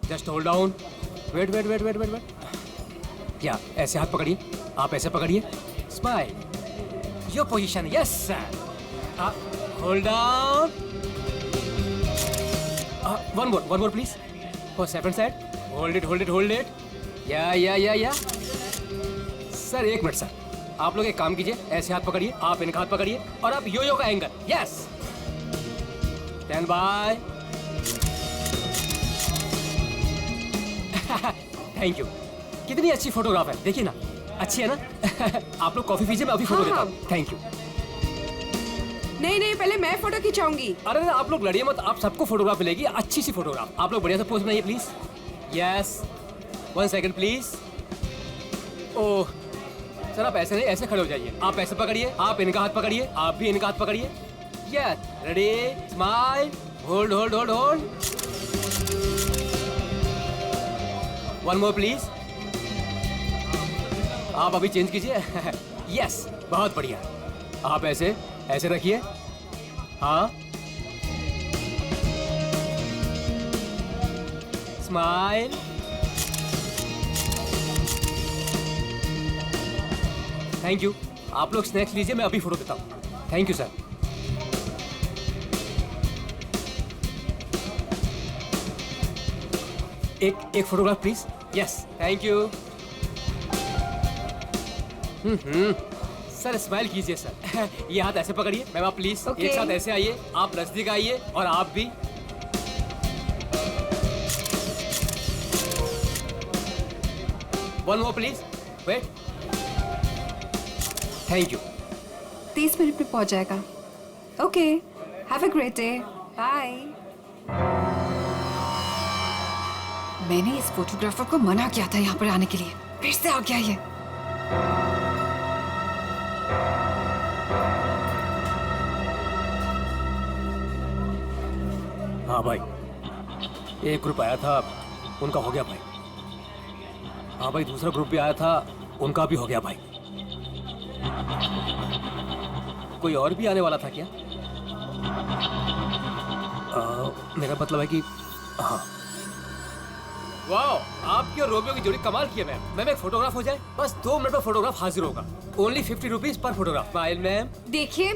Just hold down, wait wait wait wait wait wait, या ऐसे हाथ पकड़िए, आप ऐसे पकड़िए, smile, your position, yes sir, hold down, one more please, for second side, hold it hold it hold it, या sir एक minute sir, आप लोग एक काम कीजिए, ऐसे हाथ पकड़िए, आप इनका हाथ पकड़िए और आप यो का angle, yes, stand by, thank you. कितनी अच्छी फोटोग्राफ है, देखिए ना, अच्छी है ना? आप लोग कॉफी पीजिए, मैं अभी फोटो देता हूँ। Thank you. नहीं, पहले मैं फोटो खिंचाऊंगी। अरे आप लोग लड़िए मत, आप सबको फोटोग्राफ मिलेगी, अच्छी सी फोटोग्राफ। आप लोग बढ़िया से पोज बनाइए please. Yes, 1 second please. Oh sir, आप ऐसे नहीं, ऐसे खड़े हो जाइए, आप ऐसे पकड़िए, आप इनका हाथ पकड़िए, आप भी इनका हाथ पकड़िए। Yes, ready, smile, hold hold hold hold, one more please. आप अभी चेंज कीजिए। यस, बहुत बढ़िया। आप ऐसे ऐसे रखिए, हाँ, स्माइल, थैंक यू। आप लोग स्नैक्स लीजिए, मैं अभी फोटो देता हूँ। Thank you sir. एक photograph please. Yes, thank you. Sir smile कीजिए सर। ये हाथ ऐसे पकड़िए, मैम आप प्लीज एक साथ ऐसे आइए, आप नजदीक आइए और आप भी। One more please, wait, thank you. 30 minute में पहुंच जाएगा। Okay, have a great day, bye. मैंने इस फोटोग्राफर को मना किया था यहाँ पर आने के लिए, फिर से आ गया ये। हाँ भाई, एक ग्रुप आया था, उनका हो गया भाई। हाँ भाई, दूसरा ग्रुप भी आया था, उनका भी हो गया भाई। कोई और भी आने वाला था क्या? मेरा मतलब है कि हाँ। वाह, आपकी और रोमियो की जोड़ी कमाल की है मैम। मैम एक फोटोग्राफ हो जाए, बस 2 मिनट में फोटोग्राफ हाजिर होगा। Only 50 rupees per photograph. Smile ma'am. देखिए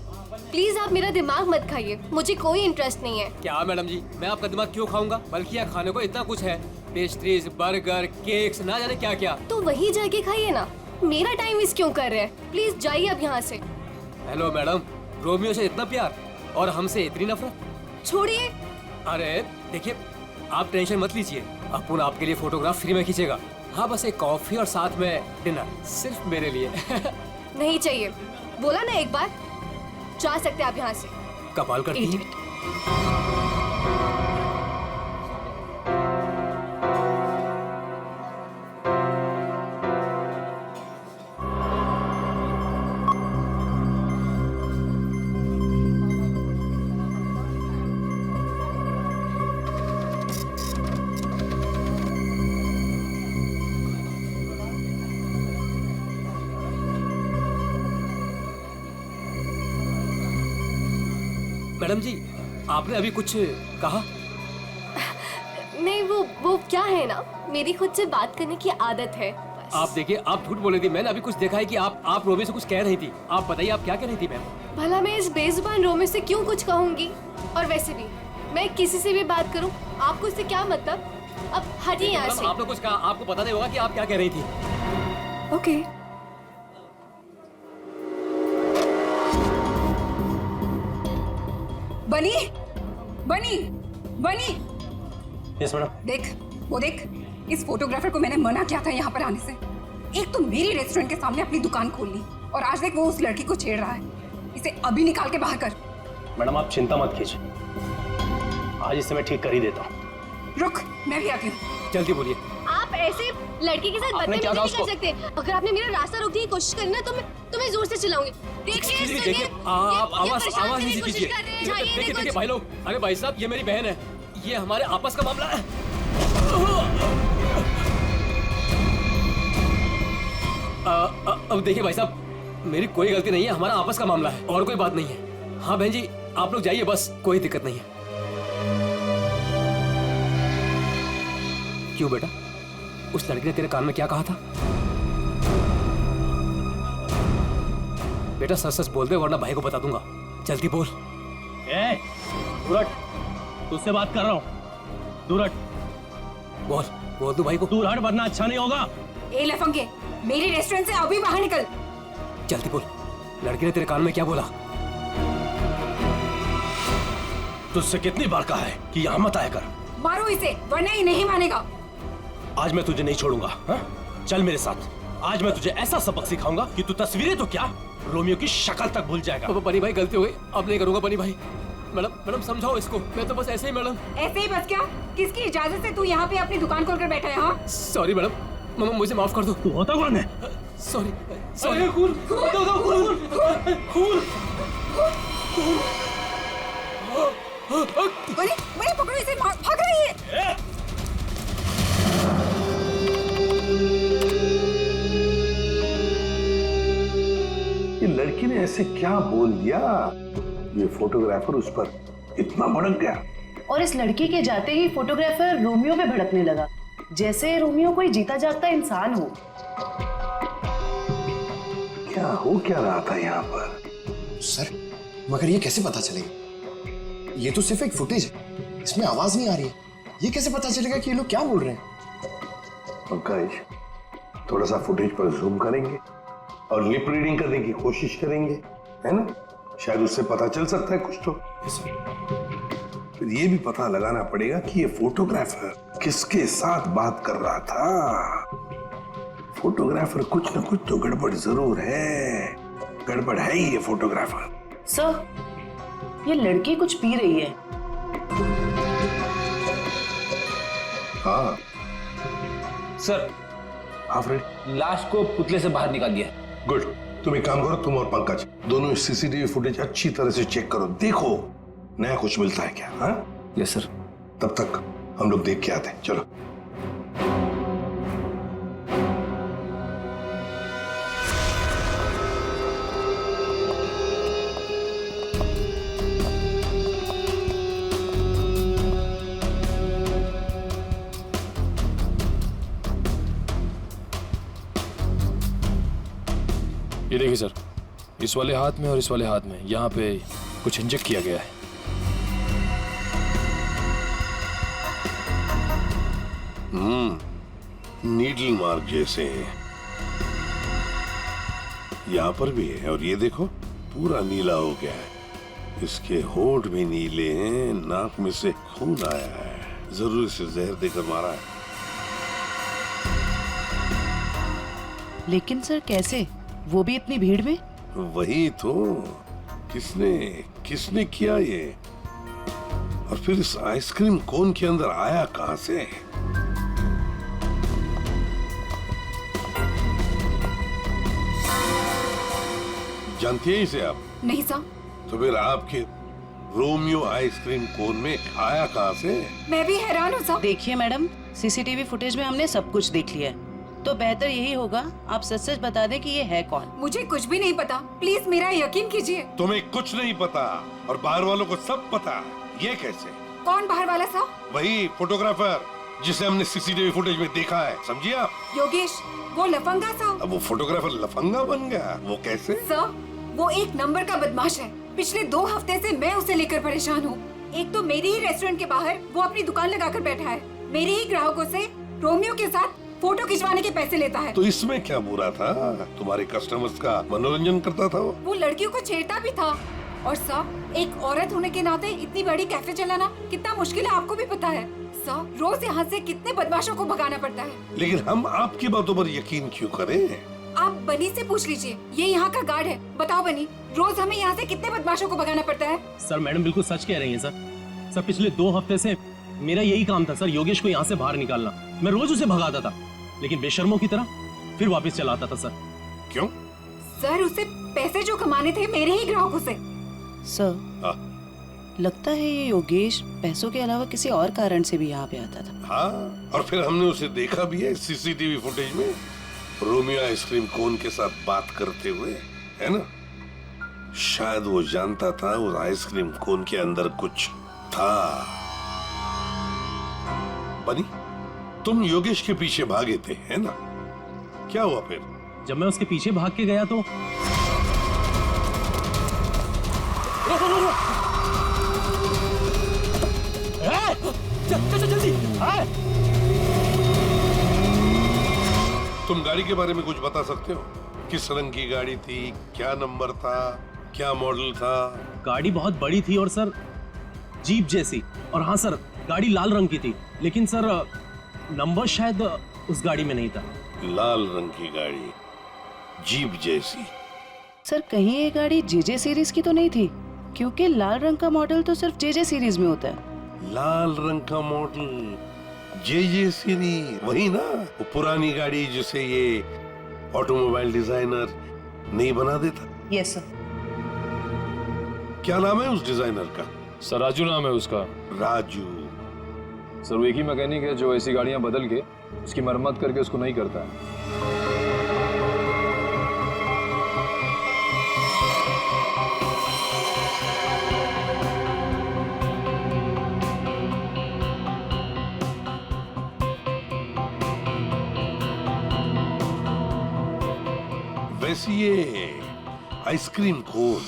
प्लीज आप मेरा दिमाग मत खाइए, मुझे कोई इंटरेस्ट नहीं है। क्या मैडम जी, मैं आपका दिमाग क्यों खाऊंगा? बल्कि यहाँ खाने को इतना कुछ है, पेस्ट्रीज, बर्गर, केक्स, ना जाने क्या क्या। तो वहीं जाके खाइए ना, मेरा टाइम वेस्ट क्यों कर रहे हैं? प्लीज जाइए अब यहाँ से। हेलो मैडम, रोमियो से इतना प्यार और हमसे इतनी नफरत? छोड़िए। अरे देखिए, आप टेंशन मत लीजिए, अपुन आपके लिए फोटोग्राफ फ्री में खींचेगा। हाँ, बस एक कॉफी और साथ में डिनर, सिर्फ मेरे लिए। नहीं चाहिए, बोला ना एक बार। जा सकते आप यहाँ से। कमाल करती है। मैडम जी, आपने अभी कुछ कहा? नहीं, वो क्या है ना, मेरी खुद से बात करने की आदत है बस। आप देखिए, आप झूठ बोल रही थी। मैंने अभी कुछ देखा है कि आप रोमियो से कुछ कह रही थी। आप बताइए, आप क्या कह रही थी मैम? भला मैं इस बेजुबान रोमियो से क्यों कुछ कहूंगी? और वैसे भी मैं किसी से भी बात करूं, आपको इससे क्या मतलब? अब हटिए यहाँ से। आपने कुछ कहा, आपको पता नहीं होगा कि आप क्या कह रही थी। ओके। बनी बनी बनी, यस मैडम। देख, वो देख, इस फोटोग्राफर को मैंने मना किया था यहाँ पर आने से। एक तो मेरी रेस्टोरेंट के सामने अपनी दुकान खोल ली, और आज देख वो उस लड़की को छेड़ रहा है। इसे अभी निकाल के बाहर कर। मैडम आप चिंता मत कीजिए, आज इसे मैं ठीक कर ही देता हूँ। रुक, मैं भी आती हूँ। जल्दी बोलिए। आप ऐसे लड़की के साथ बदतमीजी नहीं कर सकते। अगर आपने मेरा रास्ता रोकने की कोशिश करी ना, तो मैं तुम्हें जोर से चिल्लाऊंगी। देखिए, आप आवाज नहीं कीजिए। देखिए भाई लोग, अरे भाई साहब, ये मेरी बहन है, ये हमारे आपस का मामला है। अब देखिए भाई साहब, मेरी कोई गलती नहीं है, हमारा आपस का मामला है और कोई बात नहीं है। हाँ बहन जी, आप लोग जाइए, बस कोई दिक्कत नहीं है। क्यों बेटा? उस लड़की ने तेरे कान में क्या कहा था? बेटा सच सच बोल दे वरना भाई को बता दूंगा। जल्दी बोल। ए, दूर हट, तुझसे बात कर रहा हूँ। दूर हट। बोल बोल दू भाई को। दूर हट वरना अच्छा नहीं होगा। ए लफंगे, मेरी रेस्टोरेंट से अभी बाहर निकल। जल्दी बोल, लड़की ने तेरे कान में क्या बोला? तुझसे कितनी बार कहा है कि यहाँ मत आया कर। मारो इसे वरना ये नहीं मानेगा। आज मैं तुझे नहीं छोड़ूंगा। हा? चल मेरे साथ। आज मैं तुझे ऐसा सबक सिखाऊंगा कि तू तस्वीरें तो क्या, रोमियो की शक्ल तक भूल जाएगा। बनी भाई गलती हो गई, अब नहीं करूंगा बनी भाई। मैडम समझाओ इसको। मैं तो बस ऐसे ही मैडम। ऐसे ही बस क्या? किसकी इजाजत से तू यहाँ पे अपनी दुकान खोलकर बैठा है? हाँ सॉरी मैडम, मामा मुझे माफ कर दो। तू होता कौन है? Sorry sorry. खून बनी बनी पकड़ो इसे, भाग रही है। ये लड़की ने ऐसे क्या बोल दिया? ये फोटोग्राफर उस पर इतना भड़क गया। और इस लड़की के जाते ही फोटोग्राफर रोमियो पे भड़कने लगा, जैसे रोमियो कोई जीता जागता इंसान हो। क्या हो क्या रहा था यहाँ पर? सर, मगर ये कैसे पता चलेगा? ये तो सिर्फ एक फुटेज है, इसमें आवाज नहीं आ रही है। ये कैसे पता चलेगा कि ये लोग क्या बोल रहे हैं? पंकज, थोड़ा सा फुटेज पर जूम करेंगे और लिप रीडिंग करने की कोशिश करेंगे, है ना? शायद उससे पता चल सकता है कुछ तो। फिर ये भी पता लगाना पड़ेगा कि ये फोटोग्राफर किसके साथ बात कर रहा था। फोटोग्राफर कुछ न कुछ तो गड़बड़ जरूर है। गड़बड़ है ही ये फोटोग्राफर। सर, ये लड़की कुछ पी रही है। हाँ सर, फ्रेंड, लाश को पुतले से बाहर निकाल दिया। गुड। तुम एक काम करो, तुम और पंकज दोनों सीसीटीवी फुटेज अच्छी तरह से चेक करो, देखो नया कुछ मिलता है क्या। हाँ यस सर। तब तक हम लोग देख के आते हैं, चलो। ये देखिए सर, इस वाले हाथ में और इस वाले हाथ में यहाँ पे कुछ इंजेक्ट किया गया है। नीडल मार्क जैसे हैं। यहाँ पर भी है और ये देखो पूरा नीला हो गया है। इसके होंठ भी नीले हैं, नाक में से खून आया है। जरूर इसे जहर देकर मारा है। लेकिन सर कैसे, वो भी इतनी भीड़ में? वही तो, किसने किसने किया ये? और फिर इस आइसक्रीम कोन के अंदर आया कहां से? जानती है इसे आप? नहीं सर। तो फिर आपके रोमियो आइसक्रीम कोन में आया कहां से? मैं भी हैरान हूँ सर। देखिए मैडम, सीसीटीवी फुटेज में हमने सब कुछ देख लिया है, तो बेहतर यही होगा आप सच सच बता दें कि ये है कौन। मुझे कुछ भी नहीं पता, प्लीज मेरा यकीन कीजिए। तुम्हें कुछ नहीं पता और बाहर वालों को सब पता। ये कैसे? कौन बाहर वाला सर? वही फोटोग्राफर जिसे हमने सीसीटीवी फुटेज में देखा है, समझिए आप? योगेश, वो लफंगा सर। अब वो फोटोग्राफर लफंगा बन गया? वो कैसे? सर, वो एक नंबर का बदमाश है। पिछले 2 हफ्ते से मैं उसे लेकर परेशान हूँ। एक तो मेरे ही रेस्टोरेंट के बाहर वो अपनी दुकान लगाकर बैठा है, मेरे ही ग्राहकों से रोमियो के साथ फोटो खिंचवाने के पैसे लेता है। तो इसमें क्या बुरा था? तुम्हारे कस्टमर्स का मनोरंजन करता था वो लड़कियों को छेड़ता भी था। और सर, एक औरत होने के नाते इतनी बड़ी कैफे चलाना कितना मुश्किल है आपको भी पता है। सर, रोज यहाँ से कितने बदमाशों को भगाना पड़ता है। लेकिन हम आपकी बातों पर यकीन क्यों करें? आप बनी से पूछ लीजिए, ये यहाँ का गार्ड है। बताओ बनी, रोज हमें यहाँ से कितने बदमाशों को भगाना पड़ता है? सर मैडम बिल्कुल सच कह रही हैं सर। पिछले 2 हफ्ते से मेरा यही काम था सर, योगेश को यहाँ से बाहर निकालना। मैं रोज उसे भगाता था, लेकिन बेशर्मों की तरह फिर वापस चलाता था सर। क्यों? सर, उसे पैसे जो कमाने थे मेरे ही ग्राहकों से। सर, लगता है ये योगेश पैसों के अलावा किसी और कारण से भी यहाँ पे आता था। हाँ, और फिर हमने उसे देखा भी है सीसीटीवी फुटेज में, रोमियो आइसक्रीम कोन के साथ बात करते हुए, है ना? शायद वो जानता था उस आइसक्रीम कोन के अंदर कुछ था। बनी, तुम योगेश के पीछे भागे थे, है ना? क्या हुआ फिर? जब मैं उसके पीछे भाग के गया तो चल जल्दी। तुम गाड़ी के बारे में कुछ बता सकते हो? किस रंग की गाड़ी थी, क्या नंबर था, क्या मॉडल था? गाड़ी बहुत बड़ी थी और सर जीप जैसी। और हाँ सर, गाड़ी लाल रंग की थी, लेकिन सर नंबर शायद उस गाड़ी में नहीं था। लाल रंग की गाड़ी, जीप जैसी। सर कहीं ये गाड़ी जेजे सीरीज की तो नहीं थी? क्योंकि लाल रंग का मॉडल तो सिर्फ जेजे सीरीज में होता है। लाल रंग का मॉडल, जे सीरीज, वही ना? वो पुरानी गाड़ी जिसे ये ऑटोमोबाइल डिजाइनर नहीं बना देता। Yes sir. क्या नाम है उस डिजाइनर का? सर राजू नाम है उसका। राजू। सर वो एक ही मैकेनिक है जो ऐसी गाड़ियां बदल के उसकी मरम्मत करके उसको नहीं करता है। वैसे ये आइसक्रीम कोन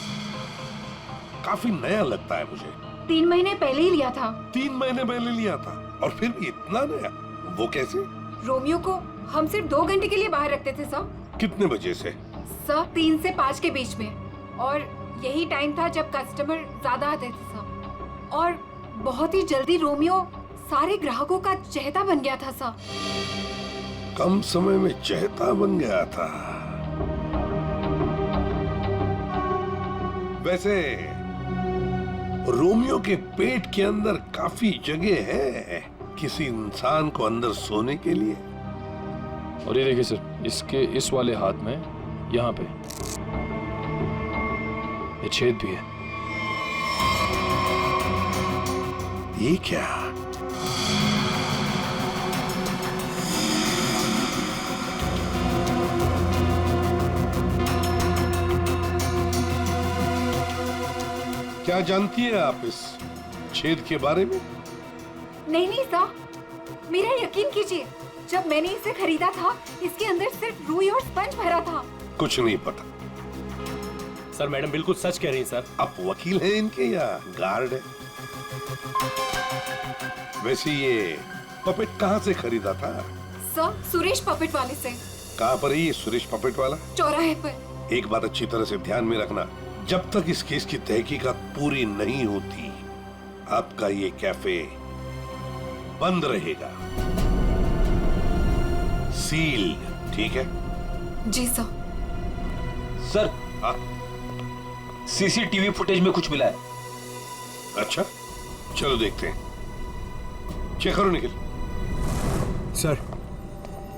काफी नया लगता है मुझे। 3 महीने पहले ही लिया था। 3 महीने पहले लिया था और फिर भी इतना नया? वो कैसे? रोमियो को हम सिर्फ 2 घंटे के लिए बाहर रखते थे सर। कितने बजे से? सर 3 से 5 के बीच में, और यही टाइम था जब कस्टमर ज्यादा आते थे सर। और बहुत ही जल्दी रोमियो सारे ग्राहकों का चहेता बन गया था सर। कम समय में चहेता बन गया था। वैसे रोमियो के पेट के अंदर काफी जगह है किसी इंसान को अंदर सोने के लिए। और ये देखिए सर, इसके इस वाले हाथ में यहाँ पे ये छेद भी है। ये क्या? क्या जानती है आप इस छेद के बारे में? नहीं सर, मेरा यकीन कीजिए, जब मैंने इसे खरीदा था इसके अंदर सिर्फ रुई और स्पंज भरा था। कुछ नहीं पता। सर मैडम बिल्कुल सच कह रही हैं सर। आप वकील हैं इनके या गार्ड है? वैसे ये पपेट कहाँ से खरीदा था? सर सुरेश पपेट वाले से। कहाँ पर है ये सुरेश पपेट वाला? चौराहे पर। एक बात अच्छी तरह से ध्यान में रखना, जब तक इस केस की तहकीकात पूरी नहीं होती आपका ये कैफे बंद रहेगा, सील। ठीक है? जी सर। सर हाँ? सीसीटीवी फुटेज में कुछ मिला है। अच्छा, चलो देखते हैं। चेक करो निखिल। सर।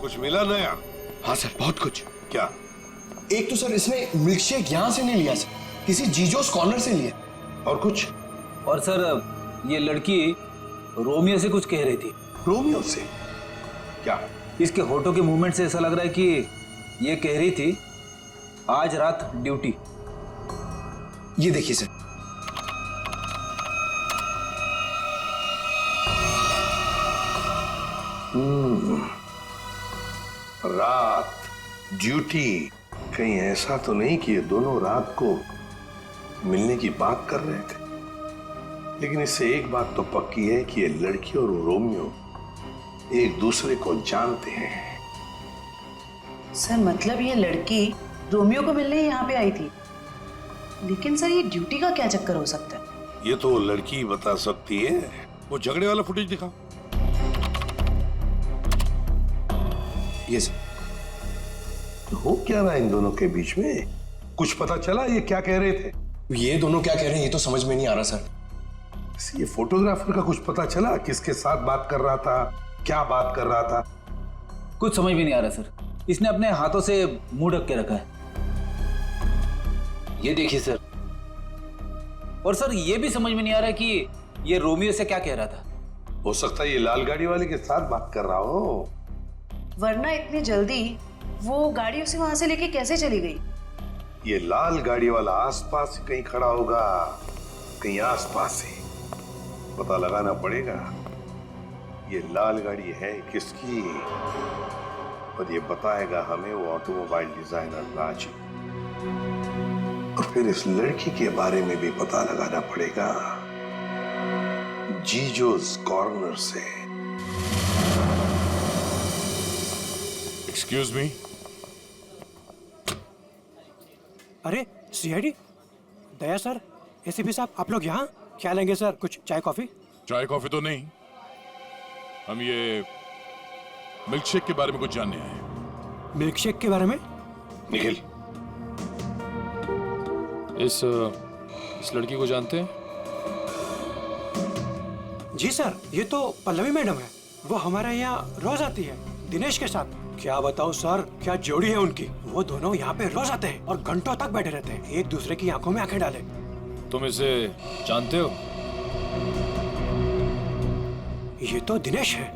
कुछ मिला नया? हाँ सर, बहुत कुछ। क्या? एक तो सर इसने मिल्क शेक यहां से नहीं लिया सर, किसी जीजोस कॉर्नर से लिया। और कुछ? और सर ये लड़की रोमियो से कुछ कह रही थी। रोमियो से? क्या? इसके होठों के मूवमेंट से ऐसा लग रहा है कि ये कह रही थी आज रात ड्यूटी। ये देखिए सर। रात ड्यूटी। कहीं ऐसा तो नहीं कि ये दोनों रात को मिलने की बात कर रहे थे? लेकिन इससे एक बात तो पक्की है कि ये लड़की और रोमियो एक दूसरे को जानते हैं। सर मतलब ये लड़की रोमियो को मिलने यहाँ पे आई थी, लेकिन सर ये ड्यूटी का क्या चक्कर हो सकता है? ये तो लड़की बता सकती है। वो झगड़े वाला फुटेज दिखाओ। ये सर। तो हो क्या रहा है इन दोनों के बीच में? कुछ पता चला ये क्या कह रहे थे? ये दोनों क्या कह रहे हैं ये तो समझ में नहीं आ रहा सर। ये फोटोग्राफर का कुछ पता चला? किसके साथ बात कर रहा था, क्या बात कर रहा था? कुछ समझ में नहीं आ रहा सर। इसने अपने हाथों से मुंह ढक के रखा है। ये देखिए सर। और सर ये भी समझ में नहीं आ रहा कि ये रोमियो से क्या कह रहा था। हो सकता है ये लाल गाड़ी वाले के साथ बात कर रहा हो। वरना इतनी जल्दी वो गाड़ी उसे वहां से लेके कैसे चली गई? ये लाल गाड़ी वाला आसपास कहीं खड़ा होगा, कहीं आसपास ही। पता लगाना पड़ेगा। ये लाल गाड़ी है किसकी, और ये बताएगा हमें वो ऑटोमोबाइल डिजाइनर राजू। और फिर इस लड़की के बारे में भी पता लगाना पड़ेगा जीजोस कॉर्नर से। Excuse me. अरे सीआईडी दया सर, एसीपी साहब, आप लोग यहाँ क्या लेंगे सर? कुछ चाय कॉफी? चाय कॉफी तो नहीं, हम ये मिल्क शेक के बारे में कुछ जानने आए हैं। मिल्क शेक के बारे में? निखिल, इस लड़की को जानते हैं? जी सर, ये तो पल्लवी मैडम है। वो हमारे यहाँ रोज आती है दिनेश के साथ। क्या बताऊँ सर, क्या जोड़ी है उनकी। वो दोनों यहाँ पे रोज आते हैं और घंटों तक बैठे रहते हैं, एक दूसरे की आंखों में आंखें डाले। तुम इसे जानते हो? ये तो दिनेश है।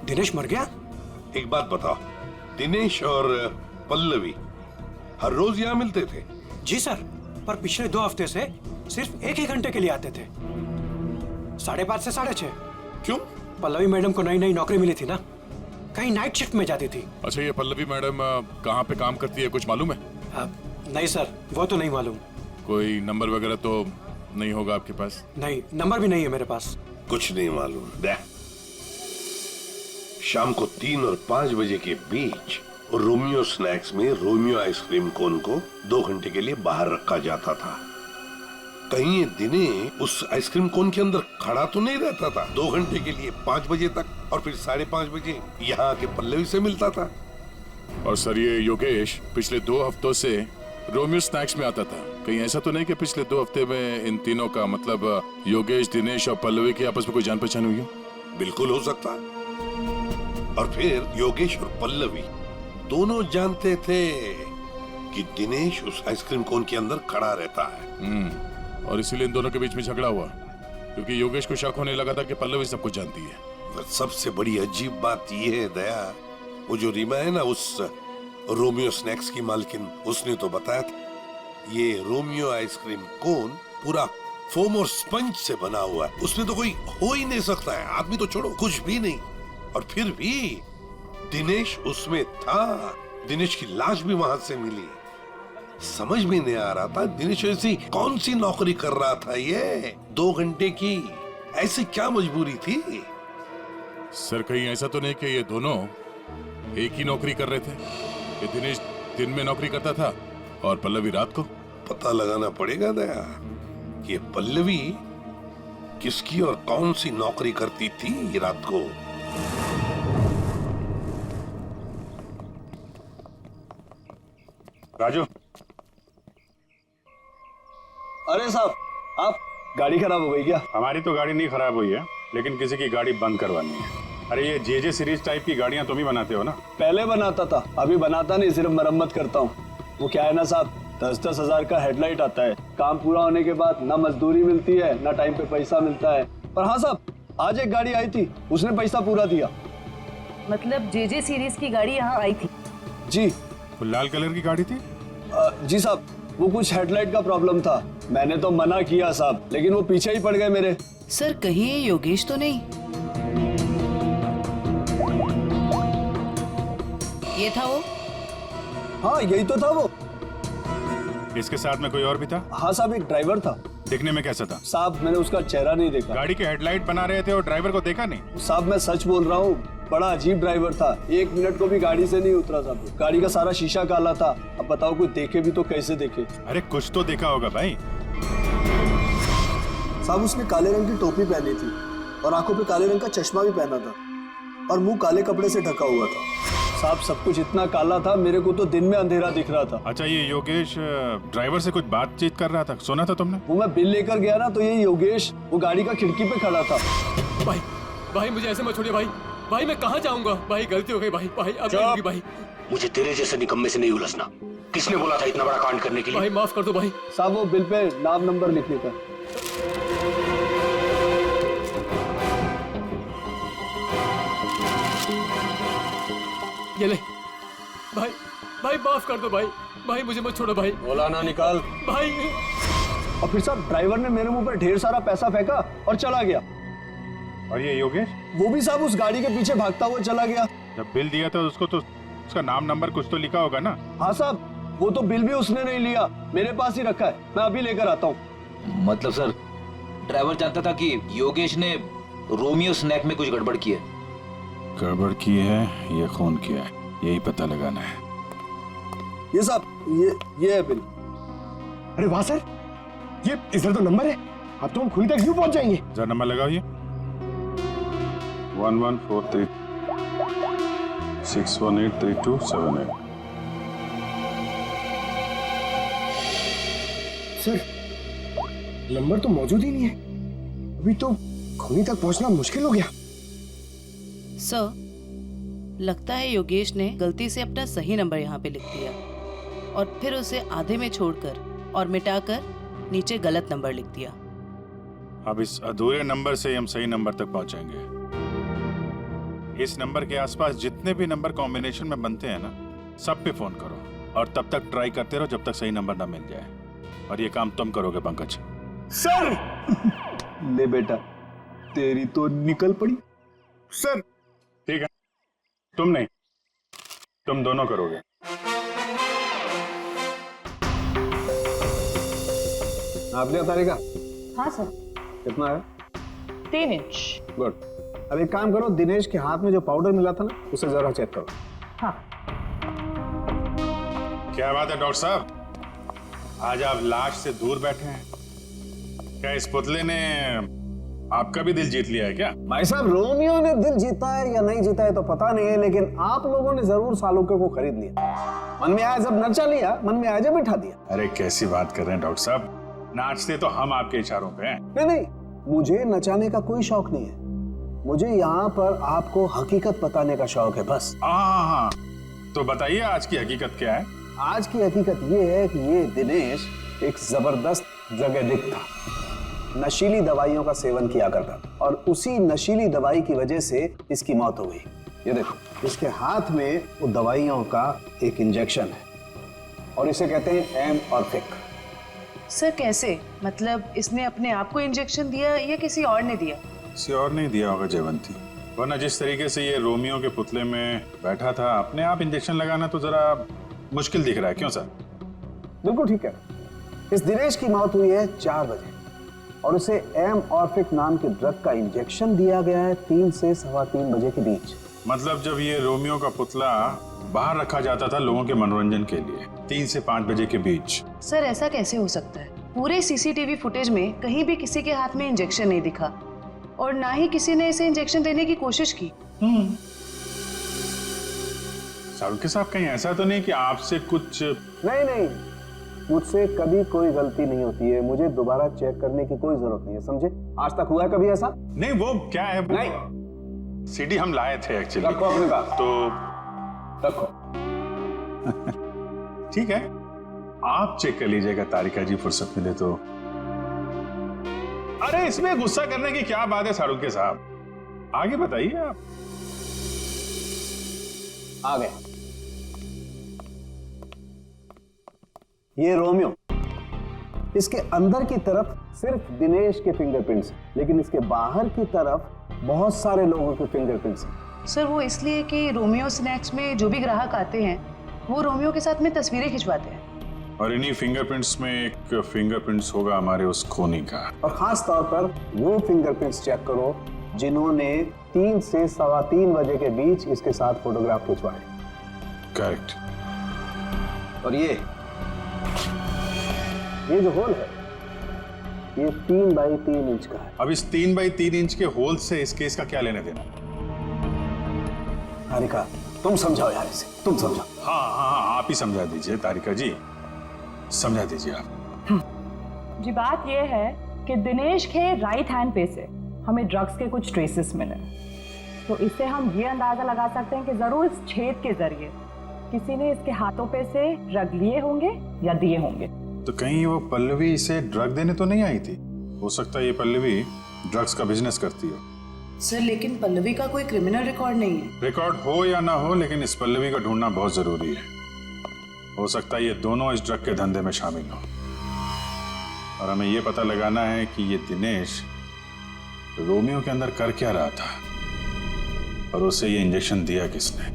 दिनेश मर गया? एक बात बताओ, दिनेश और पल्लवी हर रोज यहाँ मिलते थे? जी सर, पर पिछले 2 हफ्ते से सिर्फ 1 ही घंटे के लिए आते थे, 5:30 से 6:30। क्यों? पल्लवी मैडम को नई नौकरी मिली थी ना, कहीं नाइट शिफ्ट में जाती थी। अच्छा, ये पल्लवी मैडम कहाँ पे काम करती है, कुछ मालूम है? नहीं सर, वो तो नहीं मालूम। कोई नंबर वगैरह तो नहीं होगा आपके पास? नहीं, नंबर भी नहीं है मेरे पास। कुछ नहीं मालूम। शाम को 3 और 5 बजे के बीच रोमियो स्नैक्स में रोमियो आइसक्रीम कोन को 2 घंटे के लिए बाहर रखा जाता था। कहीं ये दिनेश उस आइसक्रीम कोन के अंदर खड़ा तो नहीं रहता था 2 घंटे के लिए 5 बजे तक, और फिर 5:30 बजे यहाँ आके पल्लवी से मिलता था। और सर, ये योगेश पिछले 2 हफ्तों से रोमियो स्नैक्स में आता था। कहीं ऐसा तो नहीं कि पिछले 2 हफ्ते में इन तीनों का मतलब योगेश, दिनेश और पल्लवी की आपस में कोई जान पहचान हुई हो? बिल्कुल हो सकता। और फिर योगेश और पल्लवी दोनों जानते थे कि दिनेश उस आइसक्रीम कोन के अंदर खड़ा रहता है। और इसीलिए इन दोनों के बीच में झगड़ा हुआ, क्योंकि योगेश को शक होने लगा था कि पल्लवी सब कुछ जानती है। पर सबसे बड़ी अजीब बात यह है दया, वो जो रीमा है ना, उस रोमियो स्नैक्स की मालकिन, उसने तो बताया था ये रोमियो आइसक्रीम कोन पूरा फोम और स्पंज से बना हुआ है, उसमें तो कोई हो ही नहीं सकता है, आदमी तो छोड़ो, कुछ भी नहीं। और फिर भी दिनेश उसमें था, दिनेश की लाश भी वहां से मिली। समझ में नहीं आ रहा था दिनेश ऐसी कौन सी नौकरी कर रहा था, ये 2 घंटे की ऐसी क्या मजबूरी थी? सर, कहीं ऐसा तो नहीं कि ये दोनों एक ही नौकरी कर रहे थे, कि दिनेश दिन में नौकरी करता था और पल्लवी रात को? पता लगाना पड़ेगा दया कि पल्लवी किसकी और कौन सी नौकरी करती थी रात को। राजू, अरे साहब, आप गाड़ी खराब हो गई क्या? हमारी तो गाड़ी नहीं खराब हुई है, लेकिन किसी की गाड़ी बंद करवानी है। अरे ये जेजे सीरीज टाइप की गाड़ियां तुम ही बनाते हो ना? पहले बनाता था, अभी बनाता नहीं, सिर्फ मरम्मत करता हूँ। वो क्या है ना साहब, 10-10 हजार का हेडलाइट आता है, काम पूरा होने के बाद ना मजदूरी मिलती है ना टाइम पे पैसा मिलता है। पर हाँ साहब, आज एक गाड़ी आई थी, उसने पैसा पूरा दिया। मतलब जेजे सीरीज की गाड़ी यहाँ आई थी? जी। वो लाल कलर की गाड़ी थी? जी साहब, वो कुछ हेडलाइट का प्रॉब्लम था, मैंने तो मना किया साहब, लेकिन वो पीछे ही पड़ गए मेरे। सर, कहीं ये योगेश तो नहीं? ये था वो? हाँ, यही तो था वो। इसके साथ में कोई और भी था? हाँ साहब, एक ड्राइवर था। दिखने में कैसा था? साहब, मैंने उसका चेहरा नहीं देखा। गाड़ी के हेडलाइट बना रहे थे और ड्राइवर को देखा नहीं? साहब, मैं सच बोल रहा हूँ, बड़ा अजीब ड्राइवर था, 1 मिनट को भी गाड़ी से नहीं उतरा साहब। गाड़ी का सारा शीशा काला था। अब बताओ, कोई देखे भी तो कैसे देखे? अरे कुछ तो देखा होगा भाई। साहब, उसने काले रंग की टोपी पहनी थी और आंखों पे काले रंग का चश्मा भी पहना था और मुंह काले कपड़े से ढका हुआ था। साहब, सब कुछ इतना काला था, मेरे को तो दिन में अंधेरा दिख रहा था। अच्छा, ये योगेश ड्राइवर से कुछ बातचीत कर रहा था, सुना था तुमने? वो मैं बिल लेकर गया ना, तो ये योगेश वो गाड़ी का खिड़की पे खड़ा था। भाई मुझे ऐसे मत छोड़िए भाई, मैं कहाँ जाऊंगा भाई, गलती हो गई भाई, अब नहीं होगी भाई। मुझे तेरे जैसे निकम्मे से नहीं उलझना। किसने बोला था इतना बड़ा कांड करने के लिए? भाई माफ कर दो भाई। साहब, वो बिल पे नाम नंबर लिखने का। ये ले भाई माफ कर दो भाई मुझे मत छोड़ो भाई। बोला ना, निकाल भाई। और फिर साहब, ड्राइवर ने मेरे मुंह पर ढेर सारा पैसा फेंका और चला गया। और ये योगेश? वो भी साहब उस गाड़ी के पीछे भागता हुआ चला गया। जब बिल दिया था उसको तो उसका नाम नंबर कुछ तो लिखा होगा ना? हाँ साहब, वो तो बिल भी उसने नहीं लिया, मेरे पास ही रखा है, मैं अभी लेकर आता हूँ। मतलब सर, ड्राइवर जानता था कि योगेश ने रोमियो स्नैक में कुछ गड़बड़ की है। गड़बड़ की है या खून किया है, यही पता लगाना है। ये साहब, ये है बिल। अरे वाह सर, ये इधर तो नंबर है, अब तो हम खुद तक यूं पहुंच जाएंगे। जरा नंबर लगाओ ये 1143 6183278। सर नंबर तो मौजूद ही नहीं है, अभी तो खूनी तक पहुंचना मुश्किल हो गया। सर, लगता है योगेश ने गलती से अपना सही नंबर यहाँ पे लिख दिया और फिर उसे आधे में छोड़कर और मिटाकर नीचे गलत नंबर लिख दिया। अब इस अधूरे नंबर से हम सही नंबर तक पहुंचेंगे। इस नंबर के आसपास जितने भी नंबर कॉम्बिनेशन में बनते हैं ना, सब पे फोन करो और तब तक ट्राई करते रहो जब तक सही नंबर ना मिल जाए। और ये काम तुम करोगे पंकज। सर ले बेटा, तेरी तो निकल पड़ी। सर ठीक है, तुम नहीं, तुम दोनों करोगे। नाप लिया तारिका? हाँ सर। कितना है? 3 इंच। गुड। अब एक काम करो, दिनेश के हाथ में जो पाउडर मिला था ना, उसे जरा चेक करो। हाँ। क्या बात है डॉक्टर साहब, आज आप लाश से दूर बैठे हैं। क्या इस पुतले ने आपका भी दिल जीत लिया है क्या? भाई साहब, रोमियो ने दिल जीता है या नहीं जीता है तो पता नहीं है, लेकिन आप लोगों ने जरूर सालुके को खरीद लिया। मन में आया जब नचा लिया, मन में आया जब बिठा दिया। अरे कैसी बात कर रहे हैं डॉक्टर साहब, नाचते तो हम आपके इशारों पे हैं। नहीं, मुझे नचाने का कोई शौक नहीं है, मुझे यहाँ पर आपको हकीकत बताने का शौक है बस। हाँ, तो बताइए आज की हकीकत क्या है? आज की हकीकत ये है कि ये दिनेश एक जबरदस्त ड्रग एडिक्ट था, नशीली दवाइयों का सेवन किया करता था और उसी नशीली दवाई की वजह से इसकी मौत हो गई। ये देखो, इसके हाथ में वो दवाइयों का एक इंजेक्शन है और इसे कहते हैं एमऑर्फिक। सर कैसे? मतलब इसने अपने आप को इंजेक्शन दिया या किसी और ने दिया? किसी और नहीं दिया होगा जयवंती, वरना जिस तरीके से ये रोमियो के पुतले में बैठा था, अपने आप इंजेक्शन लगाना तो जरा मुश्किल दिख रहा है। क्यों सर? बिल्कुल ठीक है। इस दिनेश की मौत हुई है 4 बजे और उसे एमऑर्फिक नाम के ड्रग का इंजेक्शन दिया गया है 3 से 3:15 बजे के बीच। मतलब जब ये रोमियो का पुतला बाहर रखा जाता था लोगों के मनोरंजन के लिए 3 से 5 बजे के बीच। सर ऐसा कैसे हो सकता है? पूरे सीसीटीवी फुटेज में कहीं भी किसी के हाथ में इंजेक्शन नहीं दिखा और ना ही किसी ने इसे इंजेक्शन देने की कोशिश की। सालुके साहब, कहीं ऐसा तो नहीं कि आपसे कुछ? नहीं, मुझसे कभी कोई गलती नहीं होती है, मुझे दोबारा चेक करने की कोई जरूरत नहीं है, समझे? आज तक हुआ है कभी ऐसा? नहीं, वो क्या है? नहीं, सीडी हम लाए थे एक्चुअली। रखो अपने पास। तो रखो। ठीक है, आप चेक कर लीजिएगा तारिका जी, फुर्सत मिले तो। अरे इसमें गुस्सा करने की क्या बात है सालुके साहब, आगे बताइए आप। आ गए। ये रोमियो, इसके अंदर की तरफ सिर्फ दिनेश के फिंगरप्रिंट्स हैं, लेकिन इसके बाहर की तरफ बहुत सारे लोगों के फिंगरप्रिंट्स हैं। सर वो इसलिए कि रोमियो स्नैक्स में जो भी ग्राहक आते हैं वो रोमियो के साथ में तस्वीरें खिंचवाते हैं और इन्हीं फिंगरप्रिंट्स में एक फिंगरप्रिंट्स होगा हमारे उस खूनी का। और खास तौर पर वो फिंगरप्रिंट्स चेक करो जिन्होंने 3 से 3:15 बजे के बीच इसके साथ फोटोग्राफ खिंचवाए। करेक्ट। और ये जो होल है ये 3 बाई 3 इंच का है। अब इस 3 बाई 3 इंच के होल से इस केस का क्या लेना देना? तारिका, तुम समझाओ यार इसे, तुम समझाओ। हाँ, आप ही समझा दीजिए तारिका जी, समझा दीजिए आप। जी बात यह है कि दिनेश के राइट हैंड पे से हमें ड्रग्स के कुछ ट्रेसेस मिले, तो इससे हम ये अंदाजा लगा सकते हैं कि जरूर इस छेद के जरिए किसी ने इसके हाथों पे से ड्रग लिए होंगे या दिए होंगे। तो कहीं वो पल्लवी इसे ड्रग देने तो नहीं आई थी? हो सकता है ये पल्लवी ड्रग्स का बिजनेस करती हो। सर लेकिन पल्लवी का कोई क्रिमिनल रिकॉर्ड नहीं है। रिकॉर्ड हो या ना हो, लेकिन इस पल्लवी का ढूंढना बहुत जरूरी है। हो सकता है ये दोनों इस ड्रग के धंधे में शामिल हो और हमें ये पता लगाना है कि ये दिनेश रोमियो के अंदर कर क्या रहा था और उसे ये इंजेक्शन दिया किसने?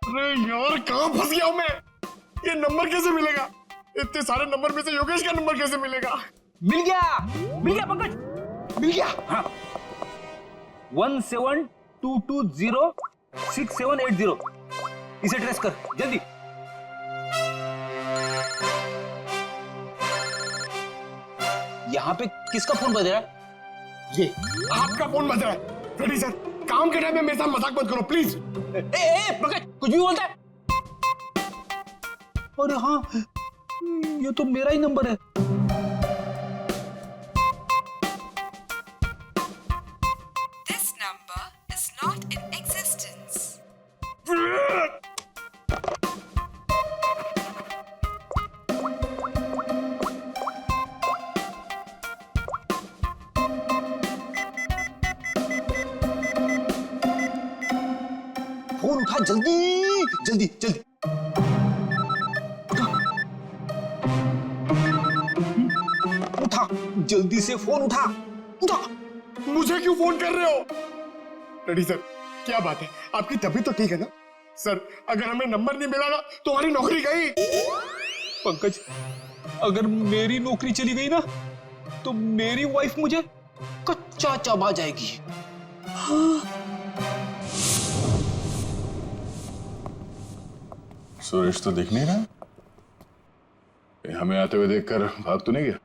अरे यार कहाँ फंस गया हूं मैं? ये नंबर कैसे मिलेगा? इतने सारे नंबर में से योगेश का नंबर कैसे मिलेगा? मिल गया पंकज, मिल गया। हाँ 17220670, इसे ट्रेस कर जल्दी। यहाँ पे किसका फोन बज रहा है? ये आपका फोन बज रहा है। रेडी सर, काम के टाइम में मेरे साथ मजाक मत करो प्लीज। ए पंकज, कुछ भी बोलता है। अरे हाँ, ये तो मेरा ही नंबर है। This number is not in existence. Phone उठा जल्दी जल्दी जल्दी। उठा जल्दी से, फोन उठा उठा। मुझे क्यों फोन कर रहे हो? रेडी सर, क्या बात है? आपकी तबीयत तो ठीक है ना? सर अगर हमें नंबर नहीं मिला ना तो हमारी नौकरी गई। पंकज, अगर मेरी नौकरी चली गई ना तो मेरी वाइफ मुझे कच्चा चबा जाएगी। सुरेश तो दिख नहीं रहा। ये हमें आते हुए देखकर भाग तो नहीं गया?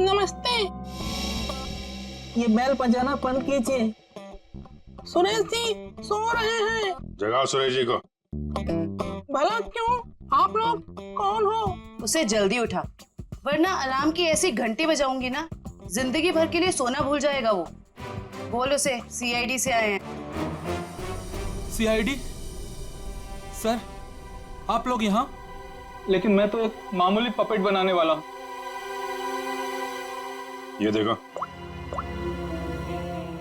नमस्ते, ये बैल बजाना बंद कीजिए। सुरेश जी सो रहे हैं। जगाओ सुरेश जी को। भला क्यों? आप लोग कौन हो? उसे जल्दी उठा, वरना अलार्म की ऐसी घंटी बजाऊंगी ना, जिंदगी भर के लिए सोना भूल जाएगा वो। बोल उसे सीआईडी से आए हैं। सीआईडी? सर आप लोग यहाँ? लेकिन मैं तो एक मामूली पपेट बनाने वाला हूँ। ये देखो,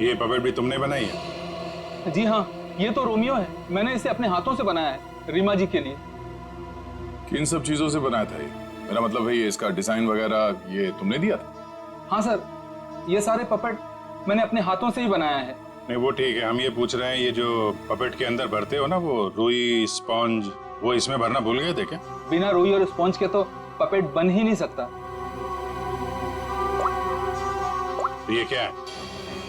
ये पपेट भी तुमने बनाई है? जी हाँ, ये तो रोमियो है। मैंने इसे अपने हाथों से बनाया है, रीमा जी के लिए। किन सब चीजों से बनाया था ये? मेरा मतलब है ये इसका डिजाइन वगैरह ये तुमने दिया था? हाँ सर, ये सारे पपेट मैंने अपने हाथों से ही बनाया है। नहीं वो ठीक है, हम ये पूछ रहे हैं ये जो पपेट के अंदर भरते हो ना, वो रुई स्पॉन्ज, वो इसमें भरना भूल गए थे क्या? बिना रुई और स्पॉन्ज के तो पपेट बन ही नहीं सकता। तो ये क्या है?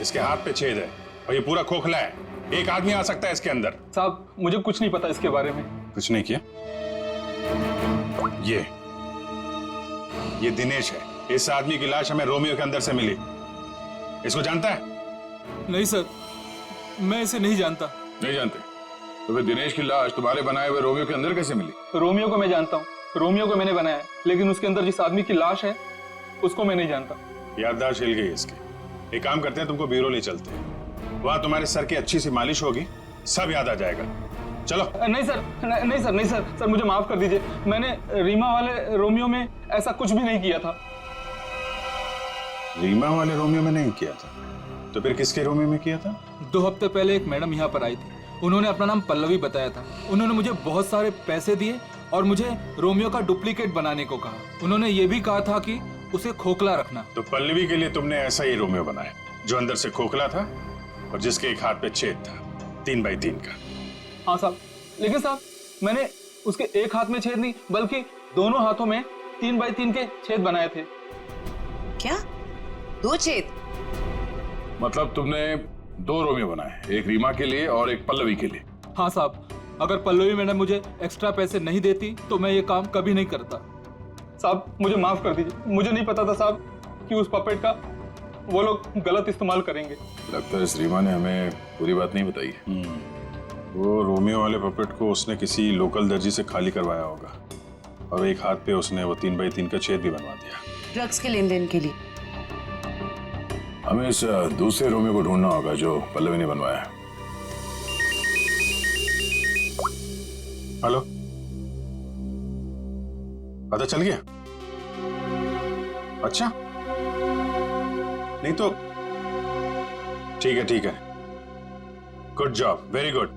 इसके हाथ पे छेद है और ये पूरा खोखला है, एक आदमी आ सकता है इसके अंदर। साहब मुझे कुछ नहीं पता इसके बारे में। कुछ नहीं किया? ये दिनेश है। इस आदमी की लाश हमें रोमियो के अंदर से मिली। इसको जानता है? नहीं सर, मैं इसे नहीं जानता। नहीं जानते? तो फिर दिनेश की लाश तुम्हारे बनाए हुए रोमियो के अंदर कैसे मिली? रोमियो को मैं जानता हूँ, रोमियो को मैंने बनाया है, लेकिन उसके अंदर जिस आदमी की लाश है उसको मैं नहीं जानता। याददाश्त हिल गई इसकी। एक काम करते हैं, तुमको ब्यूरो ले चलते हैं, वहां तुम्हारे सर की अच्छी सी मालिश होगी, सब याद आ जाएगा। चलो। नहीं सर, नहीं सर, नहीं सर, सर मुझे माफ कर दीजिए। मैंने रीमा वाले रोमियो में ऐसा कुछ भी नहीं किया था। रीमा वाले रोमियो में नहीं किया था? तो फिर किसके रोमियो में किया था? 2 हफ्ते पहले एक मैडम यहाँ पर आई थी। उन्होंने अपना नाम पल्लवी बताया था। उन्होंने मुझे बहुत सारे पैसे दिए और मुझे रोमियो का डुप्लीकेट बनाने को कहा। उन्होंने ये भी कहा था कि उसे खोखला रखना। तो पल्लवी के लिए तुमने ऐसा ही रोमियो बनाया जो अंदर से खोखला था और जिसके एक हाथ पे छेद था, 3 बाई 3 का। हाँ साहब, लेकिन साहब मैंने उसके एक हाथ में छेद नहीं बल्कि दोनों हाथों में 3 बाई 3 के छेद बनाए थे। क्या? 2 छेद? मतलब तुमने 2 रोमियो बनाए, एक रीमा के लिए और एक पल्लवी के लिए? हाँ साहब, अगर पल्लवी मैडम मुझे एक्स्ट्रा पैसे नहीं देती तो मैं ये काम कभी नहीं करता। साहब मुझे माफ कर दीजिए, मुझे नहीं पता था साहब कि उस पपेट का वो लोग गलत इस्तेमाल करेंगे। लगता है इस रीमा ने हमें पूरी बात नहीं बताई है। वो रोमियो वाले पपेट को उसने किसी लोकल दर्जी से खाली करवाया होगा और एक हाथ पे उसने वो 3 बाई 3 का छेद भी बनवा दिया। ड्रग्स के लेन देन के लिए। हमें इस दूसरे रोमियो को ढूंढना होगा जो पल्लवी ने बनवाया है। हेलो, पता चल गया? अच्छा, नहीं तो ठीक है, गुड जॉब, वेरी गुड।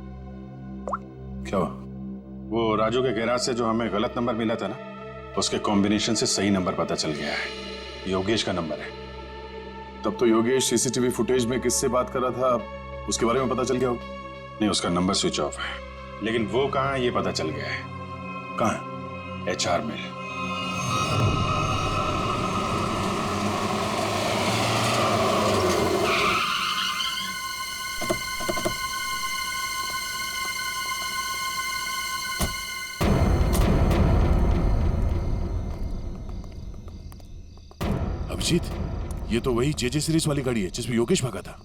क्या हुआ? वो राजू के गैराज से जो हमें गलत नंबर मिला था ना, उसके कॉम्बिनेशन से सही नंबर पता चल गया है। योगेश का नंबर है। तब तो योगेश सीसीटीवी फुटेज में किससे बात कर रहा था उसके बारे में पता चल गया होगा? नहीं, उसका नंबर स्विच ऑफ है, लेकिन वो कहाँ है ये पता चल गया है। कहाँ है? HR में। अभिजीत, ये तो वही JJ सीरीज वाली गाड़ी है जिसमें योगेश भागा था।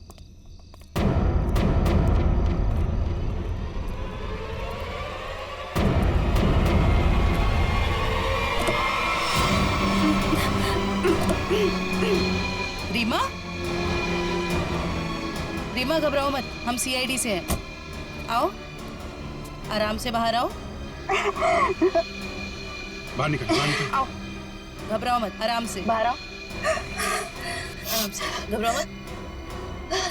रीमा, रीमा घबराओ मत, हम CID से हैं। आओ, आराम से बाहर आओ। बाहर निकल। आओ, घबराओ मत, आराम से बाहर आओ। आराम से, घबराओ मत।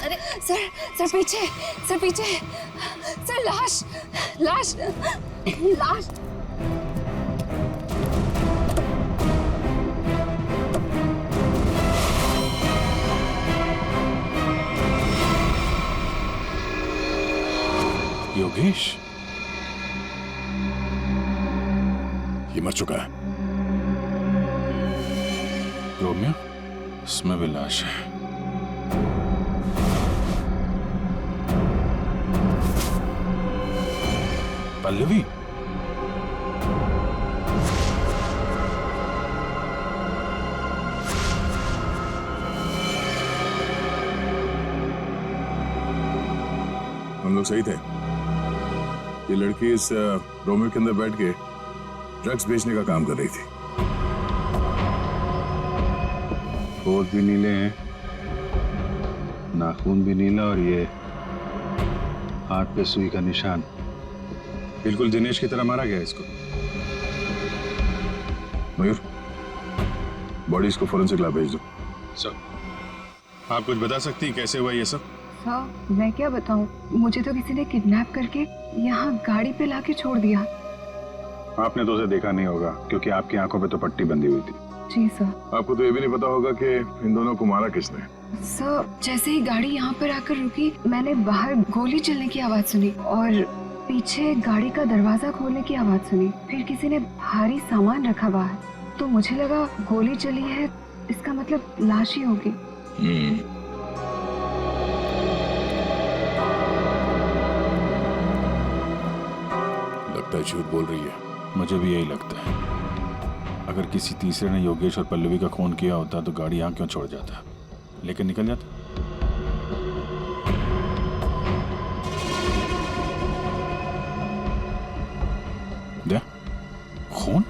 अरे सर पीछे, सर लाश। योगेश ये मर चुका है। रोमियो, इसमें भी लाश है। पल्लवी, हम लोग सही थे। ये लड़की इस रोमियो के अंदर बैठ के ड्रग्स बेचने का काम कर रही थी। होठ भी नीले हैं, नाखून भी नीला, और ये हाथ पे सुई का निशान। बिल्कुल दिनेश की तरह मारा गया इसको। मयूर, बॉडी इसको फोरेंसिक लैब भेज दो। सर, आप कुछ बता सकती हैं कैसे हुआ ये सब? सर, मैं क्या बताऊं, मुझे तो किसी ने किडनैप करके यहाँ गाड़ी पे लाके छोड़ दिया। आपने तो उसे देखा नहीं होगा क्योंकि आपकी आंखों पे तो पट्टी बंधी हुई थी। जी सर। आपको तो ये भी नहीं पता होगा कि इन दोनों को मारा किसने। सर, जैसे ही गाड़ी यहाँ पर आकर रुकी, मैंने बाहर गोली चलने की आवाज सुनी और पीछे गाड़ी का दरवाजा खोलने की आवाज सुनी। फिर किसी ने भारी सामान रखा बाहर, तो मुझे लगा गोली चली है, इसका मतलब लाश ही होगी। लगता है झूठ बोल रही है। मुझे भी यही लगता है। अगर किसी तीसरे ने योगेश और पल्लवी का खून किया होता तो गाड़ी यहाँ क्यों छोड़ जाता, लेकिन निकल जाता। क्या खून?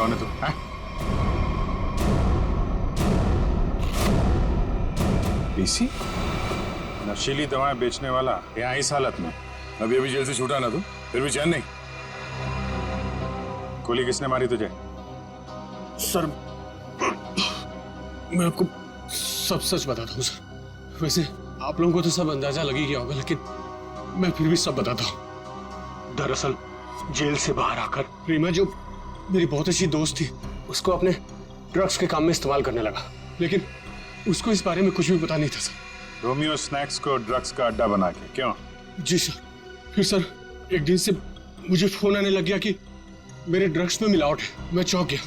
कौन है तू? पीसी? नशीली दवाएं बेचने वाला यहाँ इस हालत में? अभी अभी जेल से छूटा ना तू, फिर भी चैन नहीं। गोली किसने मारी तुझे? सर, मैं आपको सब सच बताता हूँ सर। वैसे आप लोगों को तो सब अंदाजा लग ही गया होगा, लेकिन मैं फिर भी सब बताता हूँ। दरअसल जेल से बाहर आकर रीमा, जो मेरी बहुत अच्छी दोस्त थी, उसको अपने ड्रग्स के काम में इस्तेमाल करने लगा, लेकिन उसको इस बारे में कुछ भी पता नहीं था सर। रोमियो स्नैक्स को ड्रग्स का अड्डा बना के? क्यों? जी सर। फिर सर एक दिन से मुझे फोन आने लग गया कि मेरे ड्रग्स में मिलावट है। मैं चौंक गया।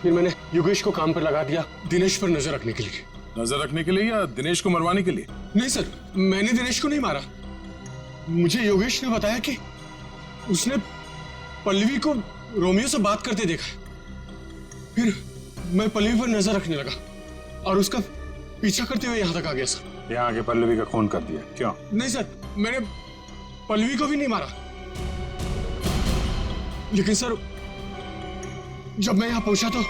फिर मैंने योगेश को काम पर लगा दिया, दिनेश पर नजर रखने के लिए। नजर रखने के लिए या दिनेश को मरवाने के लिए? नहीं सर, मैंने दिनेश को नहीं मारा। मुझे योगेश ने बताया कि उसने पल्लवी को रोमियो से बात करते देखा। फिर मैं पल्लवी पर नजर रखने लगा और उसका पीछा करते हुए यहाँ तक आ गया सर। यहाँ आके पल्लवी का खून कर दिया क्यों? नहीं सर, मैंने पल्लवी को भी नहीं मारा, लेकिन सर जब मैं यहाँ पहुंचा तो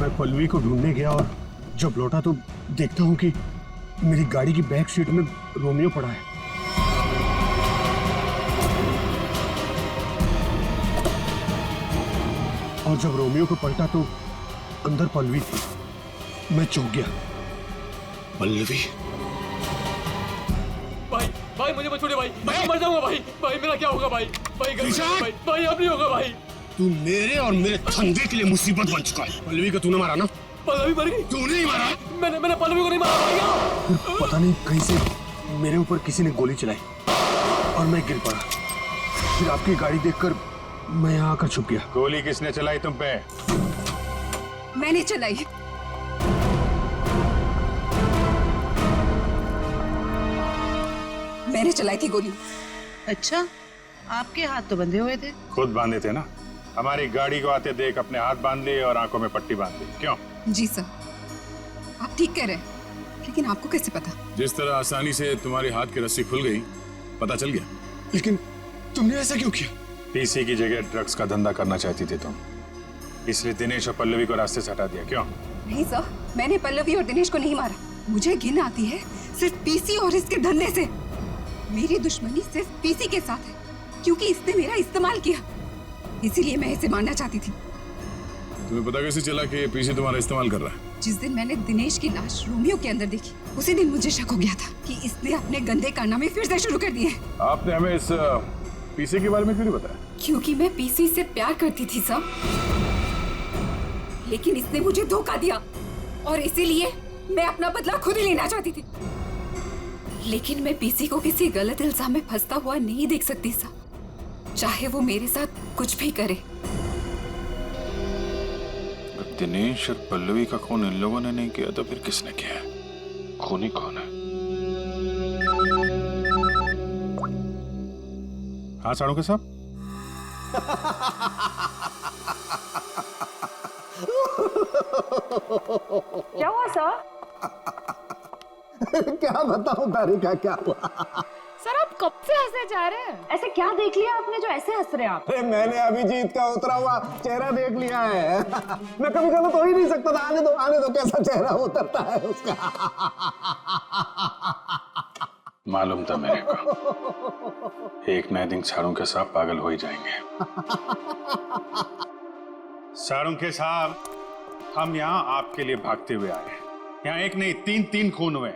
मैं पल्लवी को ढूंढने गया और जब लौटा तो देखता हूं कि मेरी गाड़ी की बैक सीट में रोमियो पड़ा है। और जब रोमियो को पलटा तो अंदर पल्लवी थी। मैं चौंक गया। पल्लवी? भाई भाई मुझे मत छोड़िए भाई, मैं मर जाऊंगा भाई। भाई मेरा क्या होगा भाई? भाई भाई भाई अब नहीं होगा भाई। तू मेरे और मेरे धंधे के लिए मुसीबत बन चुका है। पल्लवी को तूने मारा ना? पल्लवी मर गई। तूने ही मारा? मैंने पल्लवी को नहीं मारा भाई। फिर पता नहीं कहीं से मेरे ऊपर किसी ने गोली चलाई और मैं गिर पड़ा। फिर आपकी गाड़ी देखकर मैं यहाँ आकर छुप गया। गोली किसने चलाई तुम पे? मैंने चलाई। मैंने चलाई थी गोली। अच्छा, आपके हाथ तो बंधे हुए थे। खुद बांधे थे ना। हमारी गाड़ी को आते देख अपने हाथ बांध लिए और आंखों में पट्टी बांध ली। क्यों? जी सर, आप ठीक कह रहे हैं, लेकिन आपको कैसे पता? जिस तरह आसानी से तुम्हारे हाथ की रस्सी खुल गई, पता चल गया। लेकिन तुमने ऐसा क्यों किया? पीसी की जगह ड्रग्स का धंधा करना चाहती थी तुम, इसलिए दिनेश और पल्लवी को रास्ते से हटा दिया। क्यों? नहीं सर, मैंने पल्लवी और दिनेश को नहीं मारा। मुझे घिन आती है सिर्फ पीसी और इसके धंधे से। मेरी दुश्मनी सिर्फ पीसी के साथ है, क्योंकि इसने मेरा इस्तेमाल किया, इसीलिए मैं इसे मारना चाहती थी। तुम्हें पता कैसे चला कि पीसी तुम्हारा इस्तेमाल कर रहा है? जिस दिन मैंने दिनेश की लाश रोमियो के अंदर देखी, उसी दिन मुझे शक हो गया था कि इसने अपने गंदे कारनामे फिर से शुरू कर दिए। आपने हमें इस पीसी के बारे में क्यों नहीं बताया? क्योंकि मैं पीसी से प्यार करती थी सर, लेकिन इसने मुझे धोखा दिया और इसीलिए मैं अपना बदला खुद ही लेना चाहती थी। लेकिन मैं पीसी को किसी गलत इल्जाम में फंसता हुआ नहीं देख सकती सर, चाहे वो मेरे साथ कुछ भी करे। दिनेश और पल्लवी का खून इन लोगों ने नहीं किया तो फिर किसने किया है? खूनी कौन है? हाँ साड़ू के साहब। क्या हुआ सर? क्या बताऊं तारिका, क्या हुआ? सर आप कब से हंसे जा रहे हैं? ऐसे क्या देख लिया आपने जो ऐसे हंस रहे हैं आप? अरे मैंने अभिजीत का उतरा हुआ चेहरा देख लिया है। मैं कभी गलत तो ही नहीं सकता था। आने दो कैसा चेहरा उतरता है उसका। मालूम था मेरे को, एक नए दिन साड़ू के साहब पागल हो ही जाएंगे। साड़ू के साहब, हम यहाँ आपके लिए भागते हुए आए हैं। यहाँ एक नहीं तीन खून हुए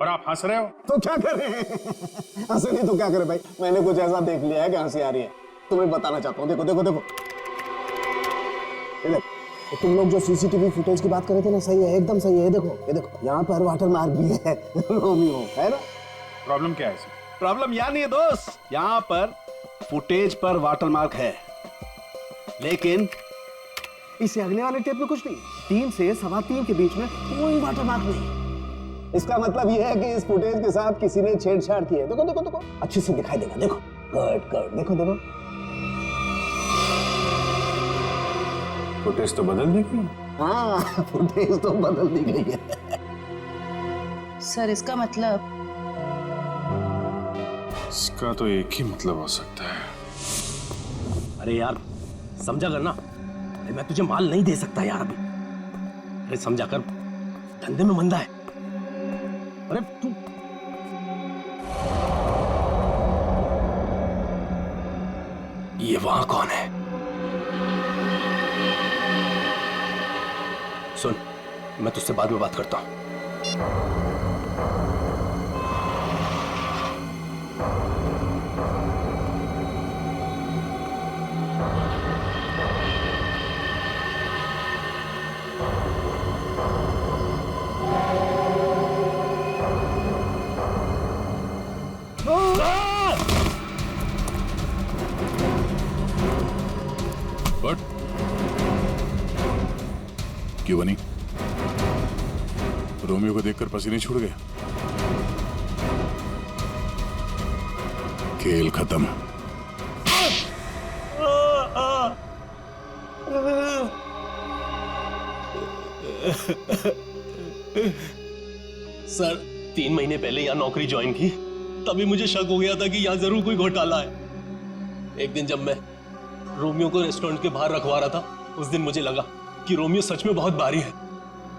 और आप हंस रहे हो। तो क्या करें? हंसे नहीं तो क्या करें भाई? मैंने कुछ ऐसा देख लिया है कि हंसी आ रही है। तुम्हें बताना चाहता हूँ। देखो देखो देखो, ये देखो, तुम लोग जो सीसीटीवी फुटेज की बात कर रहे थे ना, सही है, एकदम सही है। ये देखो यहाँ पर वाटर मार्क भी है रोमियो, है ना? प्रॉब्लम क्या है? प्रॉब्लम यहाँ नहीं है दोस्त, यहाँ पर फुटेज पर वाटर मार्क है, लेकिन इससे अगले वाले टेप में कुछ नहीं। 3 से 3:15 के बीच में कोई वाटर मार्क नहीं। इसका मतलब यह है कि इस फुटेज के साथ किसी ने छेड़छाड़ की है। देखो देखो देखो, अच्छे से दिखाई देगा। देखो कट देखो देखो, फुटेज तो बदल दी गई। हाँ, फुटेज तो बदल दी गई है। सर इसका मतलब? इसका तो एक ही मतलब हो सकता है। अरे यार समझा कर ना, मैं तुझे माल नहीं दे सकता यार अभी। अरे समझा कर, धंधे में मंदा है। अरे तू ये वहां कौन है? सुन, मैं तुझसे बाद में बात करता हूं। क्यों बनी? रोमियो को देखकर पसीने छूट गए? खेल खत्म। सर 3 महीने पहले यहाँ नौकरी ज्वाइन की, तभी मुझे शक हो गया था कि यहाँ जरूर कोई घोटाला है। एक दिन जब मैं रोमियो को रेस्टोरेंट के बाहर रखवा रहा था, उस दिन मुझे लगा कि रोमियो सच में बहुत भारी है।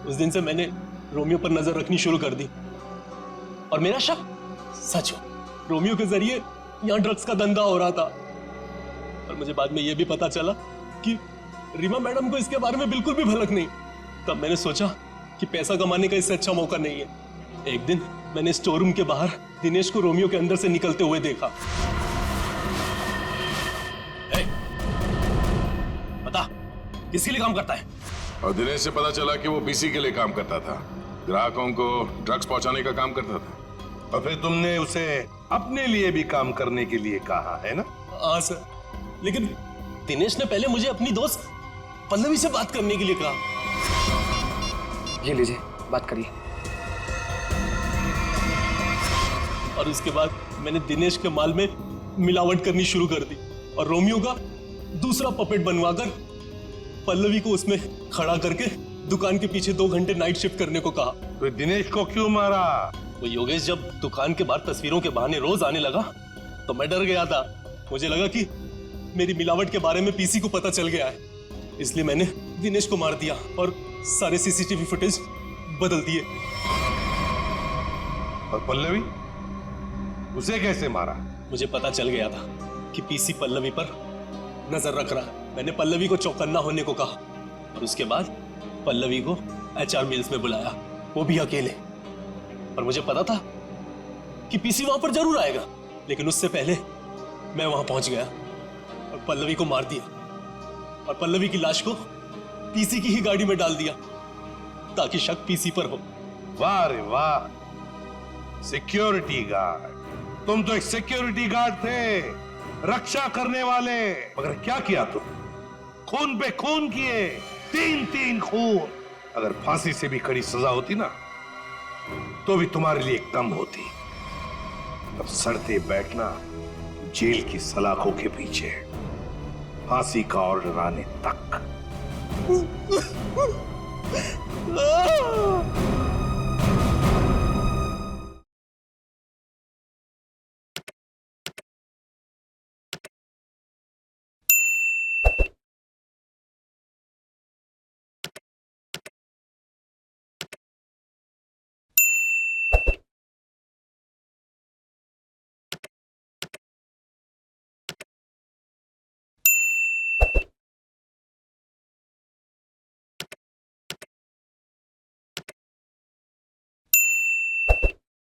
उस दिन से मैंने रोमियो पर नजर रखनी शुरू कर दी और मेरा शक सच हो। रोमियो के जरिए यहाँ ड्रग्स का धंधा हो रहा था। और मुझे बाद में यह भी पता चला कि रीमा मैडम को इसके बारे में बिल्कुल भी भनक नहीं। तब मैंने सोचा कि पैसा कमाने का इससे अच्छा मौका नहीं है। एक दिन मैंने स्टोर रूम के बाहर दिनेश को रोमियो के अंदर से निकलते हुए देखा। बता, किसके लिए काम करता है? और दिनेश से पता चला कि वो पीसी के लिए काम करता था, ग्राहकों को ड्रग्स पहुंचाने का काम करता था। और फिर तुमने उसे अपने लिए भी काम करने के लिए कहा है ना? हाँ सर, लेकिन दिनेश ने पहले मुझे अपनी दोस्त पल्लवी से बात करने के लिए कहा। ये लीजिए, बात करिए। और उसके बाद मैंने दिनेश के माल में मिलावट करनी शुरू कर दी और रोमियो का दूसरा पपेट बनवाकर पल्लवी को उसमें खड़ा करके दुकान के पीछे 2 घंटे नाइट शिफ्ट करने को कहा। तो दिनेश को क्यों मारा? वो योगेश जब दुकान के बाहर तस्वीरों के बहाने रोज आने लगा तो मैं डर गया था। मुझे लगा कि मेरी मिलावट के बारे में पीसी को पता चल गया है, इसलिए मैंने दिनेश को मार दिया और सारे सीसीटीवी फुटेज बदल दिए। और पल्लवी, उसे कैसे मारा? मुझे पता चल गया था कि पीसी पल्लवी पर नजर रख रहा है। मैंने पल्लवी को चौकन्ना होने को कहा और उसके बाद पल्लवी को एचआर मिल्स में बुलाया, वो भी अकेले। और मुझे पता था कि पीसी वहां पर जरूर आएगा, लेकिन उससे पहले मैं वहां पहुंच गया और पल्लवी को मार दिया और पल्लवी की लाश को पीसी की ही गाड़ी में डाल दिया ताकि शक पीसी पर हो। वाह रे वाह, सिक्योरिटी गार्ड! तुम तो एक सिक्योरिटी गार्ड थे, रक्षा करने वाले। मगर क्या किया तुम? खून पे खून किए, 3 खून। अगर फांसी से भी कड़ी सजा होती ना, तो भी तुम्हारे लिए कम होती। तब सड़ते बैठना जेल की सलाखों के पीछे, फांसी का ऑर्डर आने तक।